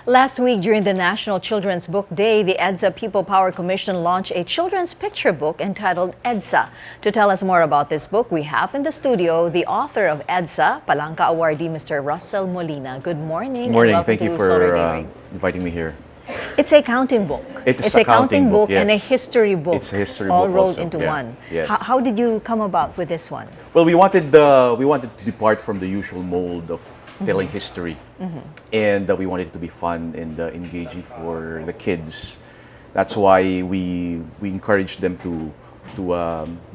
Last week, during the National Children's Book Day, the EDSA People Power Commission launched a children's picture book entitled EDSA. To tell us more about this book, we have in the studio the author of EDSA, Palanca awardee Mr. Russell Molina. Good morning. Good morning. And Thank you for inviting me here. It's a counting book. It's a counting book yes. and a history book. It's a history all book rolled also. into Yeah. one. Yes. How did you come about with this one? Well, we wanted to depart from the usual mold of telling history, and we wanted it to be fun and engaging for the kids. That's why we encouraged them to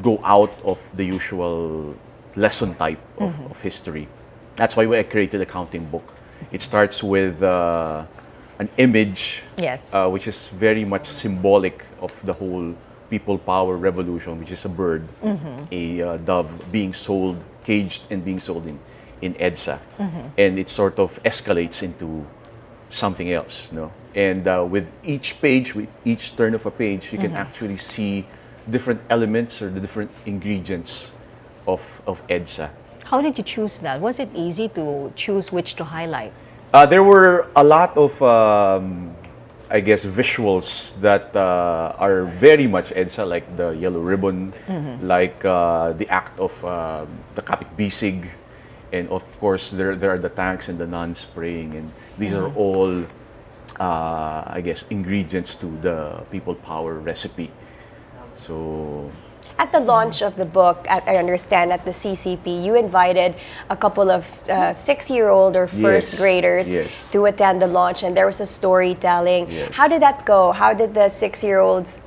go out of the usual lesson type of history. That's why we created a counting book. It starts with an image, Yes. which is very much symbolic of the whole people power revolution, which is a bird, a dove being sold, caged and being sold in EDSA. And it sort of escalates into something else, no? And with each page, with each turn of a page, you can actually see different elements or the different ingredients of EDSA. How did you choose that? Was it easy to choose which to highlight? There were a lot of, I guess, visuals that are very much EDSA, like the yellow ribbon, like the act of the Kapit Bisig, and of course there are the tanks and the nuns praying, and these are all, I guess, ingredients to the people power recipe. So. At the launch of the book, I understand at the CCP, you invited a couple of 6-year-old or first graders to attend the launch, and there was a storytelling. Yes. How did that go? How did the 6-year-olds,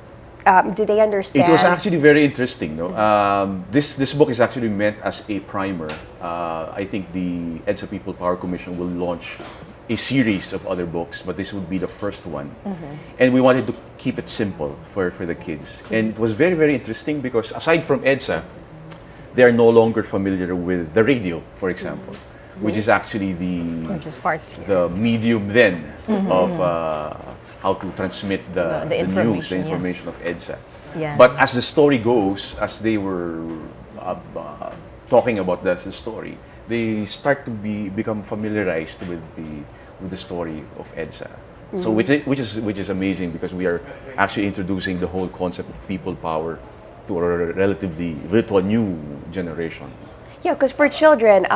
did they understand? It was actually very interesting. No? This book is actually meant as a primer. I think the EDSA People Power Commission will launch a series of other books, but this would be the first one. And we wanted to keep it simple for the kids. And it was very, very interesting because aside from EDSA, they are no longer familiar with the radio, for example, which is actually the medium then of how to transmit the news, the information of EDSA. Yeah. But as the story goes, as they were talking about the story, they start to become familiarized with the story of EDSA. So which is amazing because we are actually introducing the whole concept of people power to a new generation. Yeah, because for children,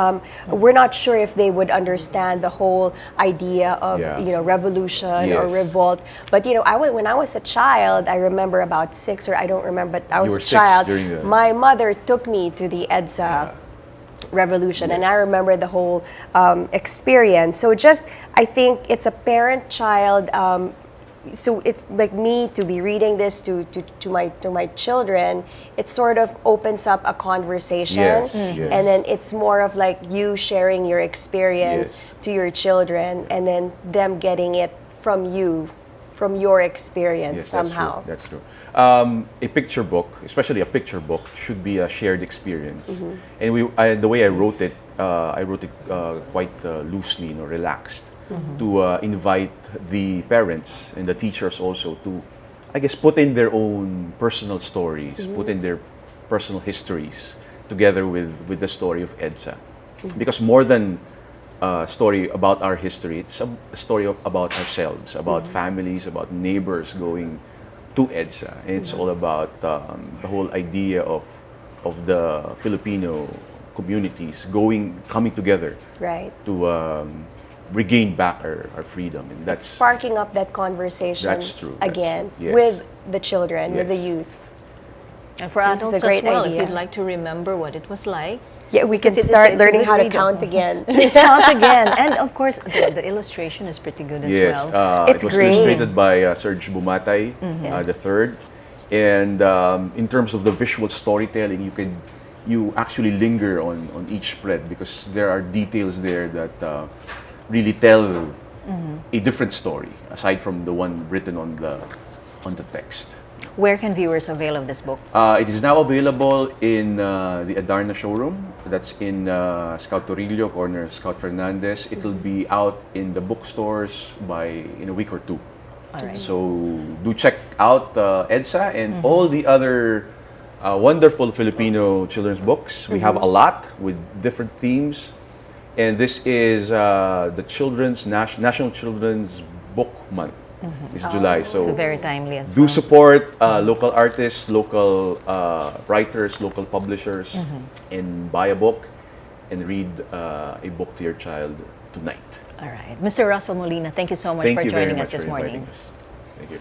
we're not sure if they would understand the whole idea of revolution or revolt. But when I was a child, I remember about 6, or I don't remember, but I was a child. My mother took me to the EDSA revolution, and I remember the whole experience. So I think it's a parent-child. So it's like me to be reading this to my children. It sort of opens up a conversation, and then it's more of like you sharing your experience to your children, and then them getting it from you, from your experience somehow. That's true. A picture book, especially a picture book, should be a shared experience. And the way I wrote it quite loosely, relaxed, to invite the parents and the teachers also to, I guess, put in their own personal stories, put in their personal histories together with the story of EDSA. Because more than a story about our history, it's a story about ourselves, about families, about neighbors going to EDSA. And it's all about the whole idea of the Filipino communities coming together to regain back our freedom. And that's sparking up that conversation again with the children, with the youth. And for adults as well, if you'd like to remember what it was like. Yeah, we can start learning how to count again. Count again. And of course, the illustration is pretty good as well. It's it was great. illustrated by Serge Bumatay, the third. And in terms of the visual storytelling, you actually linger on each spread because there are details there that really tell a different story aside from the one written on the text. Where can viewers avail of this book? It is now available in the Adarna showroom. That's in Scout Torillo, corner Scout Fernandez. It will be out in the bookstores in a week or two. All right. So do check out EDSA and all the other wonderful Filipino children's books. We have a lot with different themes. And this is the National Children's book month. It's July, so very timely as do well. support local artists, local writers, local publishers, and buy a book and read a book to your child tonight. All right. Mr. Russell Molina, thank you so much Thank for you very joining much us this for inviting morning. us. Thank you.